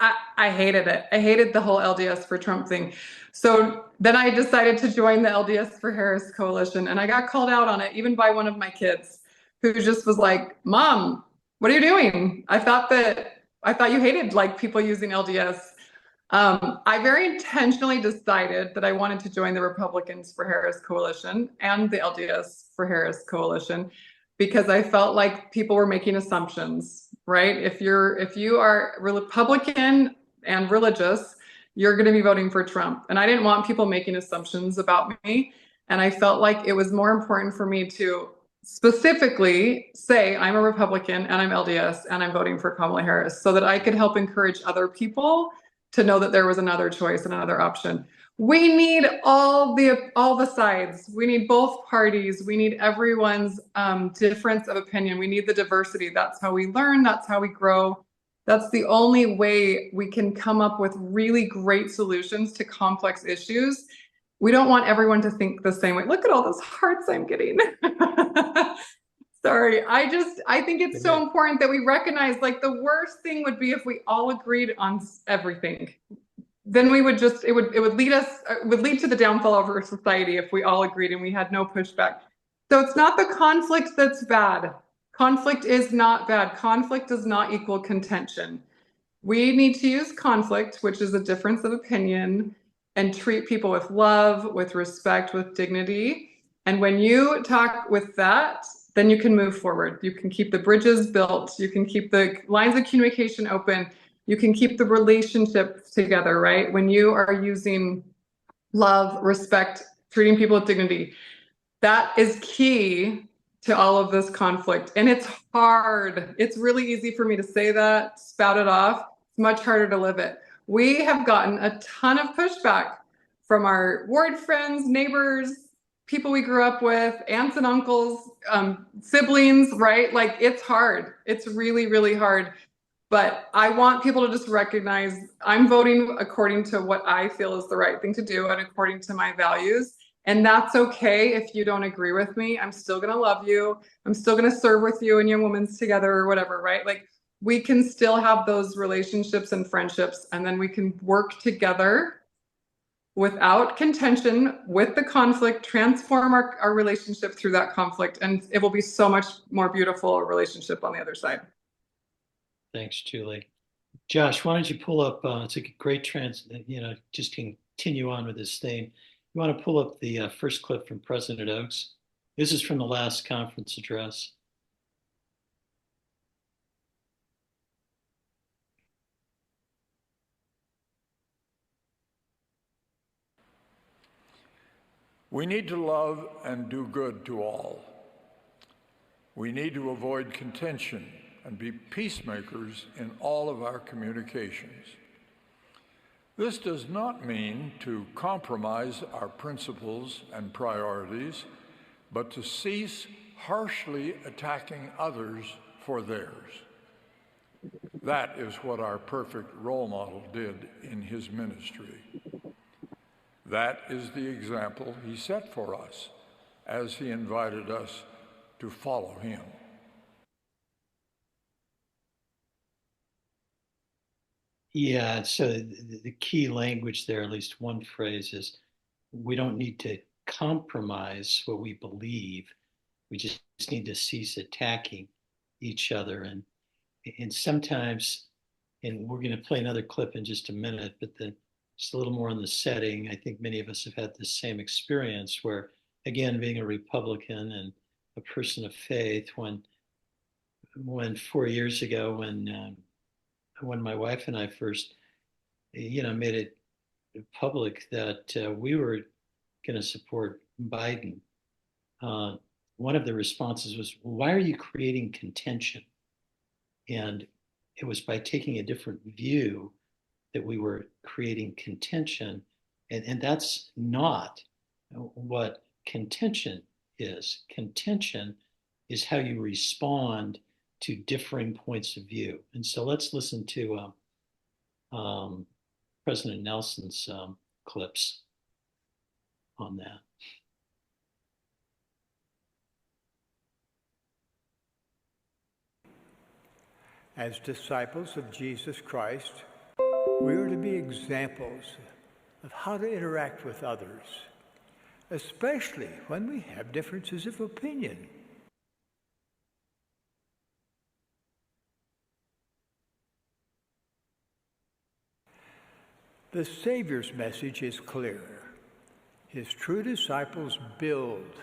I hated it. I hated the whole LDS for Trump thing. So then I decided to join the LDS for Harris coalition, and I got called out on it, even by one of my kids, who just was like, "Mom, what are you doing? I thought you hated people using LDS." I very intentionally decided that I wanted to join the Republicans for Harris coalition and the LDS for Harris coalition, because I felt like people were making assumptions, right? If you are Republican and religious, you're going to be voting for Trump. And I didn't want people making assumptions about me. And I felt like it was more important for me to specifically say I'm a Republican and I'm LDS and I'm voting for Kamala Harris, so that I could help encourage other people to know that there was another choice and another option. We need all the sides. We need both parties. We need everyone's difference of opinion. We need the diversity. That's how we learn. That's how we grow. That's the only way we can come up with really great solutions to complex issues. We don't want everyone to think the same way. Look at all those hearts I'm getting. Sorry, I think it's so important that we recognize, the worst thing would be if we all agreed on everything. Then it would lead to the downfall of our society if we all agreed and we had no pushback. So it's not the conflict that's bad. Conflict is not bad. Conflict does not equal contention. We need to use conflict, which is a difference of opinion, and treat people with love, with respect, with dignity. And when you talk with that, then you can move forward. You can keep the bridges built. You can keep the lines of communication open. You can keep the relationship together, right? When you are using love, respect, treating people with dignity, that is key to all of this conflict. And it's hard. It's really easy for me to say that, spout it off. It's much harder to live it. we have gotten a ton of pushback from our ward friends, neighbors, people we grew up with, aunts and uncles, siblings, right? Like, it's hard. It's really, really hard. But I want people to just recognize I'm voting according to what I feel is the right thing to do and according to my values. And that's okay if you don't agree with me. I'm still going to love you. I'm still going to serve with you and Young Women's Together or whatever, right? Like, we can still have those relationships and friendships, and then we can work together without contention, with the conflict, transform our relationship through that conflict, and it will be so much more beautiful relationship on the other side. Thanks, Julie. Josh, why don't you pull up, it's a great just continue on with this theme. You want to pull up the first clip from President Oaks? This is from the last conference address. We need to love and do good to all. We need to avoid contention and be peacemakers in all of our communications. This does not mean to compromise our principles and priorities, but to cease harshly attacking others for theirs. That is what our perfect role model did in his ministry. That is the example he set for us as he invited us to follow him. Yeah, so the key language there, at least one phrase, is we don't need to compromise what we believe. We just need to cease attacking each other. And sometimes, and we're going to play another clip in just a minute, but then just a little more on the setting. I think many of us have had the same experience where, again, being a Republican and a person of faith, when 4 years ago, when my wife and I first, made it public that we were going to support Biden, one of the responses was, "Why are you creating contention?" And it was by taking a different view that we were creating contention. And that's not what contention is. Contention is how you respond to differing points of view. And so let's listen to President Nelson's clips on that. As disciples of Jesus Christ, we are to be examples of how to interact with others, especially when we have differences of opinion. The Savior's message is clear. His true disciples build,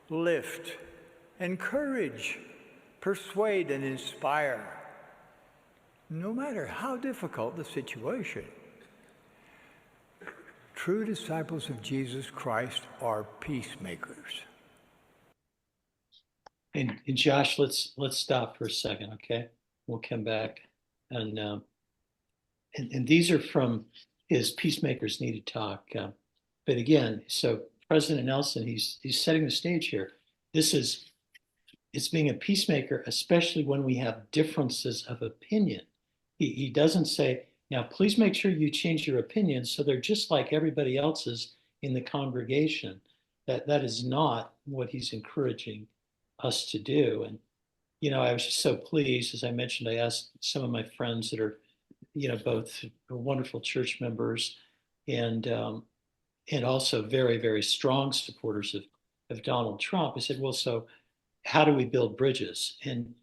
lift, encourage, persuade, and inspire, no matter how difficult the situation. True disciples of Jesus Christ are peacemakers. And Josh, let's stop for a second, okay? We'll come back. And these are from his Peacemakers Need to Talk. But again, so President Nelson, he's setting the stage here. It's being a peacemaker, especially when we have differences of opinion. He doesn't say, now please make sure you change your opinion so they're just like everybody else's in the congregation. That is not what he's encouraging us to do. And, I was just so pleased, as I mentioned, I asked some of my friends that are, both wonderful church members and also very, very strong supporters of Donald Trump. I said, well, so how do we build bridges? And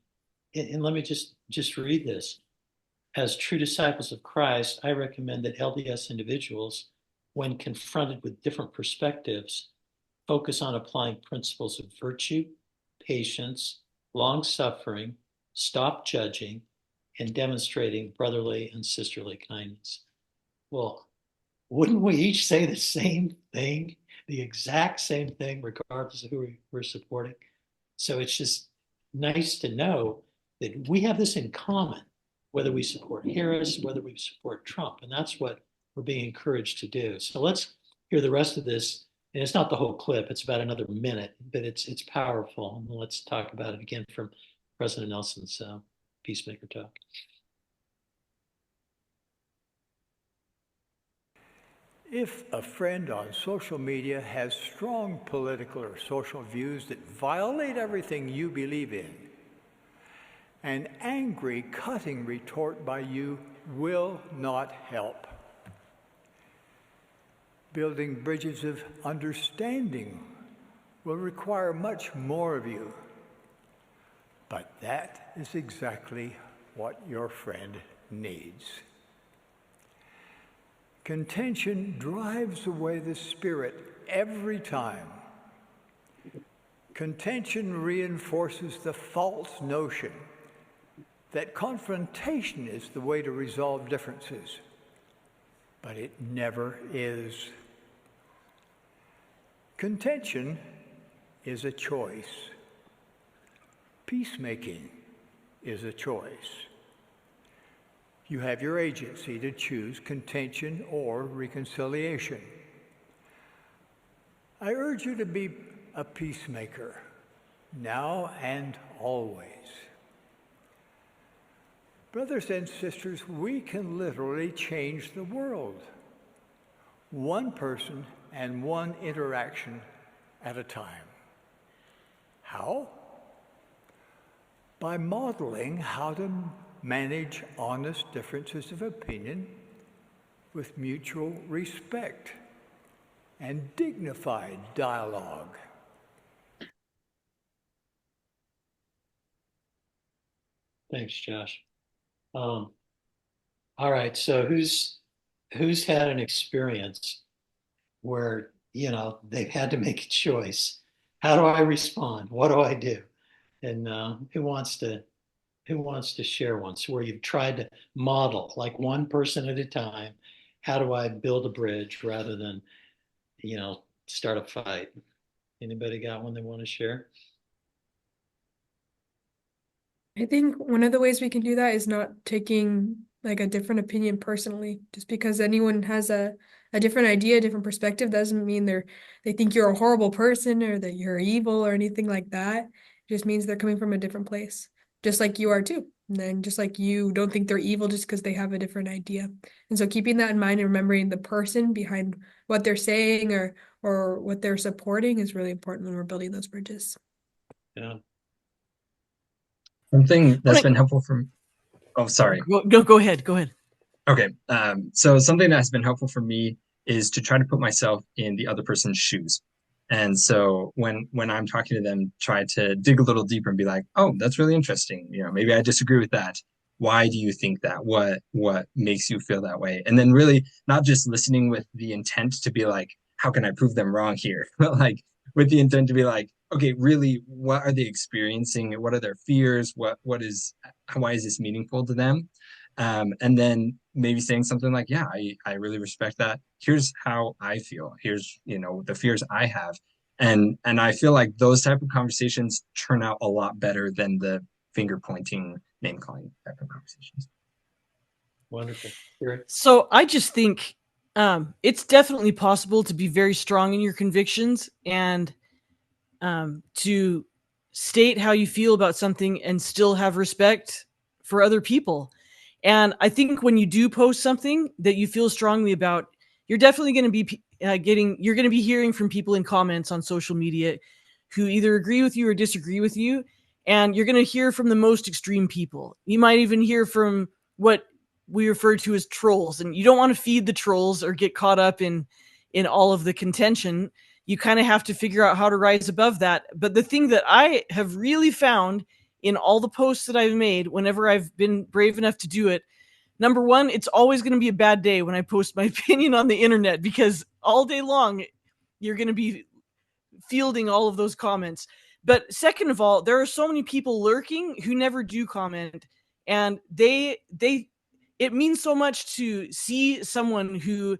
let me just read this. As true disciples of Christ, I recommend that LDS individuals, when confronted with different perspectives, focus on applying principles of virtue, patience, long-suffering, stop judging, and demonstrating brotherly and sisterly kindness. Well, wouldn't we each say the same thing, the exact same thing, regardless of who we're supporting? So it's just nice to know that we have this in common. whether we support Harris, whether we support Trump. And that's what we're being encouraged to do. So let's hear the rest of this. And it's not the whole clip, it's about another minute, but it's powerful. And let's talk about it again from President Nelson's Peacemaker talk. If a friend on social media has strong political or social views that violate everything you believe in, an angry, cutting retort by you will not help. Building bridges of understanding will require much more of you. But that is exactly what your friend needs. Contention drives away the spirit every time. Contention reinforces the false notion that confrontation is the way to resolve differences, but it never is. Contention is a choice. Peacemaking is a choice. You have your agency to choose contention or reconciliation. I urge you to be a peacemaker, now and always. Brothers and sisters, we can literally change the world, one person and one interaction at a time. How? By modeling how to manage honest differences of opinion with mutual respect and dignified dialogue. Thanks, Josh. All right, so who's had an experience where, you know, they've had to make a choice? How do I respond? What do I do? And who wants to share one? So where you've tried to model, like one person at a time, how do I build a bridge rather than, you know, start a fight? Anybody got one they want to share? I think one of the ways we can do that is not taking like a different opinion personally. Just because anyone has a different idea, a different perspective, doesn't mean they think you're a horrible person or that you're evil or anything like that. It just means they're coming from a different place, just like you are too. And then just like you don't think they're evil just because they have a different idea. And so keeping that in mind and remembering the person behind what they're saying or what they're supporting is really important when we're building those bridges. Yeah. Something that's been helpful for oh, sorry. Go ahead. Okay. So something that has been helpful for me is to try to put myself in the other person's shoes. And so when I'm talking to them, try to dig a little deeper and be like, oh, that's really interesting. You know, maybe I disagree with that. Why do you think that? What makes you feel that way? And then really not just listening with the intent to be like, how can I prove them wrong here? But like with the intent to be like, okay, really, what are they experiencing? What are their fears? Why is this meaningful to them? And then maybe saying something like, yeah, I really respect that. Here's how I feel. Here's, you know, the fears I have. And I feel like those type of conversations turn out a lot better than the finger pointing, name calling type of conversations. Wonderful. So I just think it's definitely possible to be very strong in your convictions and to state how you feel about something and still have respect for other people. And I think when you do post something that you feel strongly about, you're definitely going to be you're going to be hearing from people in comments on social media who either agree with you or disagree with you. And you're going to hear from the most extreme people. You might even hear from what we refer to as trolls. And you don't want to feed the trolls or get caught up in all of the contention. You kind of have to figure out how to rise above that. But the thing that I have really found in all the posts that I've made, whenever I've been brave enough to do it, number one, it's always going to be a bad day when I post my opinion on the internet, because all day long, you're going to be fielding all of those comments. But second of all, there are so many people lurking who never do comment. And it means so much to see someone who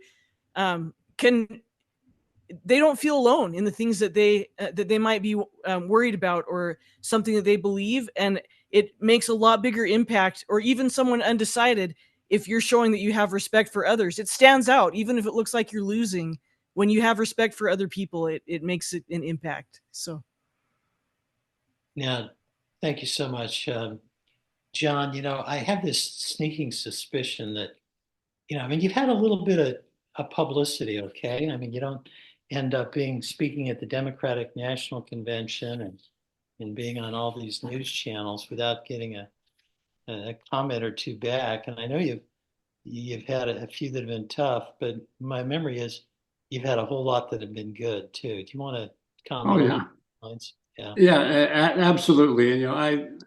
they don't feel alone in the things that they might be worried about or something that they believe. And it makes a lot bigger impact, or even someone undecided, if you're showing that you have respect for others. It stands out, even if it looks like you're losing. When you have respect for other people, it makes it an impact. So. Yeah, thank you so much. John, I have this sneaking suspicion that, I mean, you've had a little bit of publicity, okay? I mean, you don't end up speaking at the Democratic National Convention and being on all these news channels without getting a comment or two back. And I know you've had a few that have been tough, but my memory is you've had a whole lot that have been good too. Do you want to comment Oh, yeah. on lines? Yeah. Yeah, absolutely. And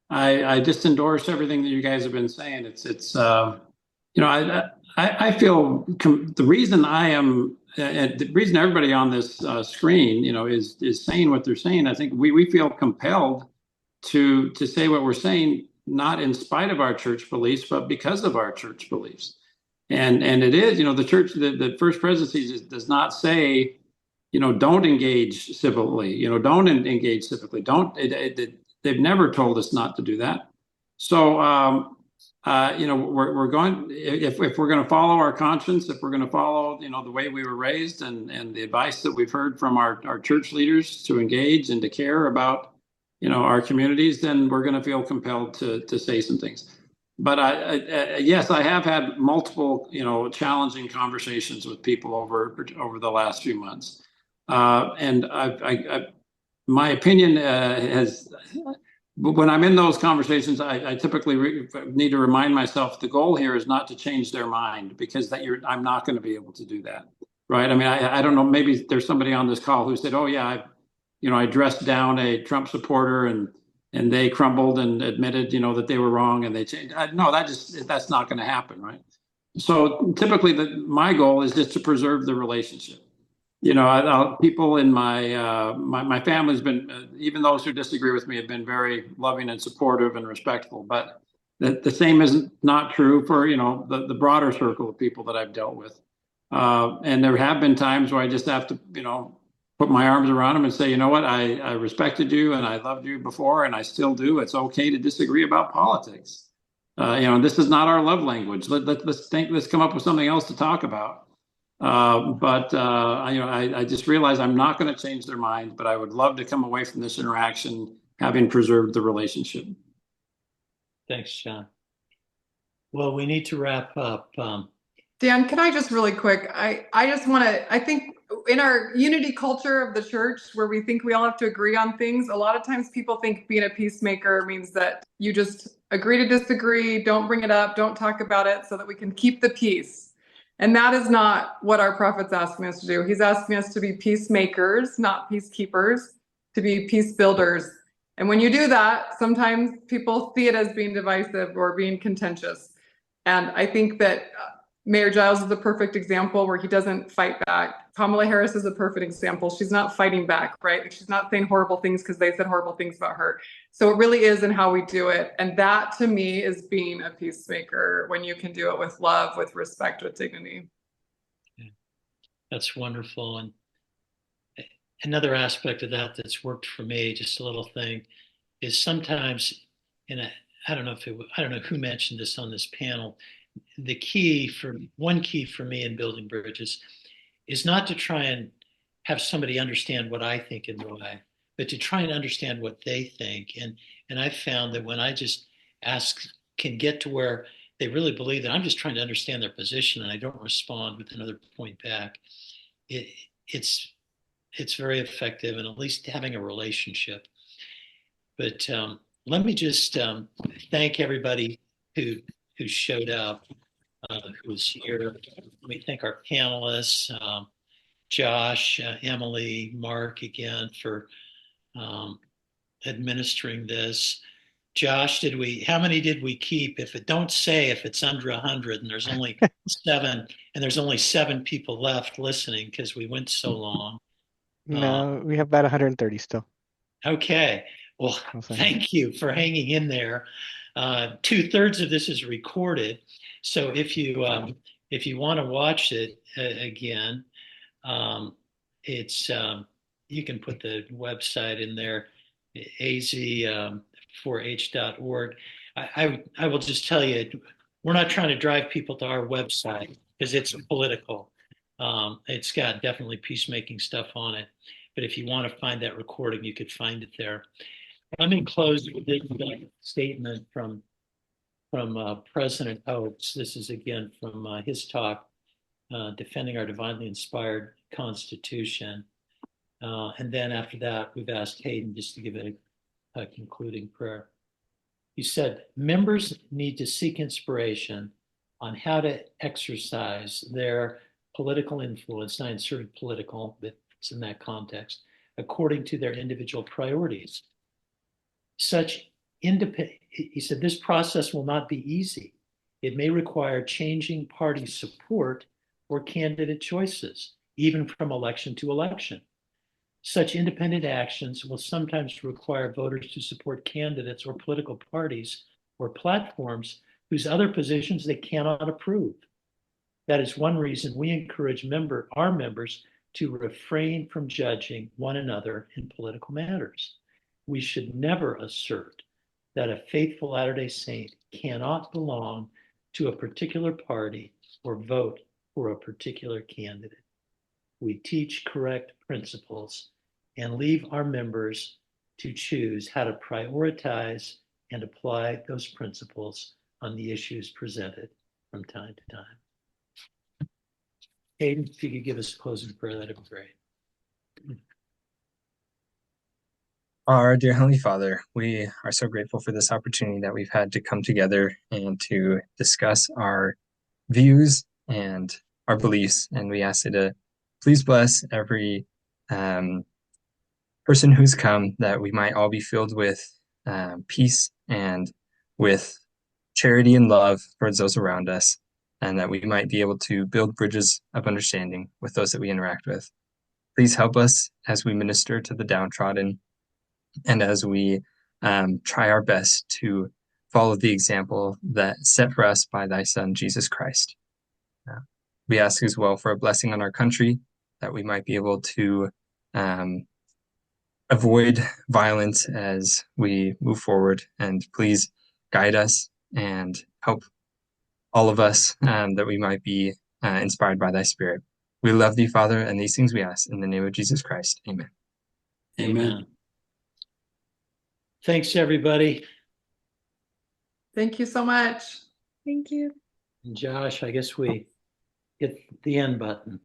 I just endorse everything that you guys have been saying. I feel the reason I am, and the reason everybody on this screen, is saying what they're saying. I think we feel compelled to say what we're saying, not in spite of our church beliefs, but because of our church beliefs. And it is, the church, the First Presidency does not say, don't engage civically, don't engage civically. They've never told us not to do that. So, we're going, if we're going to follow our conscience, if we're going to follow, the way we were raised and the advice that we've heard from our church leaders to engage and to care about, our communities, then we're going to feel compelled to say some things. But yes, I have had multiple, challenging conversations with people over the last few months. And my opinion has, when I'm in those conversations, I typically need to remind myself the goal here is not to change their mind, because I'm not going to be able to do that, right? I mean, I don't know, maybe there's somebody on this call who said, oh yeah, I dressed down a Trump supporter and they crumbled and admitted, that they were wrong and they changed. No, that's not going to happen, right? So typically my goal is just to preserve the relationship. People in my family's been, even those who disagree with me, have been very loving and supportive and respectful. But the same isn't not true for the broader circle of people that I've dealt with. And there have been times where I just have to put my arms around them and say, you know what, I respected you and I loved you before and I still do. It's okay to disagree about politics. This is not our love language. Let's come up with something else to talk about. I just realized I'm not going to change their mind, but I would love to come away from this interaction having preserved the relationship. Thanks, John. Well, we need to wrap up. Dan, can I just really quick, I just want to, I think in our unity culture of the church where we think we all have to agree on things, a lot of times people think being a peacemaker means that you just agree to disagree, don't bring it up, don't talk about it so that we can keep the peace. And that is not what our prophet's asking us to do. He's asking us to be peacemakers, not peacekeepers, to be peace builders. And when you do that, sometimes people see it as being divisive or being contentious. And I think that Mayor Giles is the perfect example where he doesn't fight back. Kamala Harris is a perfect example. She's not fighting back, right? She's not saying horrible things because they said horrible things about her. So it really is in how we do it. And that to me is being a peacemaker, when you can do it with love, with respect, with dignity. Yeah, that's wonderful. And another aspect of that that's worked for me, just a little thing, is sometimes, and I don't know who mentioned this on this panel, one key for me in building bridges is not to try and have somebody understand what I think and why, but to try and understand what they think. And I found that when I just can get to where they really believe that I'm just trying to understand their position and I don't respond with another point back, it's very effective, and at least having a relationship. But let me just thank everybody who showed up, who was here. Let me thank our panelists, Josh, Emily, Mark, again, for administering this. Josh, how many did we keep? If it's under 100 and there's only seven people left listening because we went so long. No, we have about 130 still. Okay. Well, thank you for hanging in there. 2/3 of this is recorded. So if you want to watch it again, you can put the website in there, 4h.org. I will just tell you, we're not trying to drive people to our website because it's political. It's got definitely peacemaking stuff on it. But if you want to find that recording, you could find it there. Let me close with this statement from President Oakes. This is again from his talk, Defending Our Divinely Inspired Constitution. And then after that, we've asked Hayden just to give it a concluding prayer. He said, members need to seek inspiration on how to exercise their political influence, and I inserted political, but it's in that context, according to their individual priorities. He said, this process will not be easy. It may require changing party support or candidate choices, even from election to election. Such independent actions will sometimes require voters to support candidates or political parties or platforms whose other positions they cannot approve. That is one reason we encourage our members to refrain from judging one another in political matters. We should never assert that a faithful Latter-day Saint cannot belong to a particular party or vote for a particular candidate. We teach correct principles and leave our members to choose how to prioritize and apply those principles on the issues presented from time to time. Hayden, if you could give us a closing prayer, that'd be great. Our dear Heavenly Father, we are so grateful for this opportunity that we've had to come together and to discuss our views and our beliefs. And we ask you to please bless every person who's come, that we might all be filled with peace and with charity and love towards those around us, and that we might be able to build bridges of understanding with those that we interact with. Please help us as we minister to the downtrodden and as we try our best to follow the example that set for us by thy Son, Jesus Christ. We ask as well for a blessing on our country, that we might be able to avoid violence as we move forward, and please guide us and help all of us, that we might be inspired by thy Spirit. We love thee, Father, and these things we ask in the name of Jesus Christ. Amen. Amen. Thanks, everybody. Thank you so much. Thank you. And Josh, I guess we hit the end button.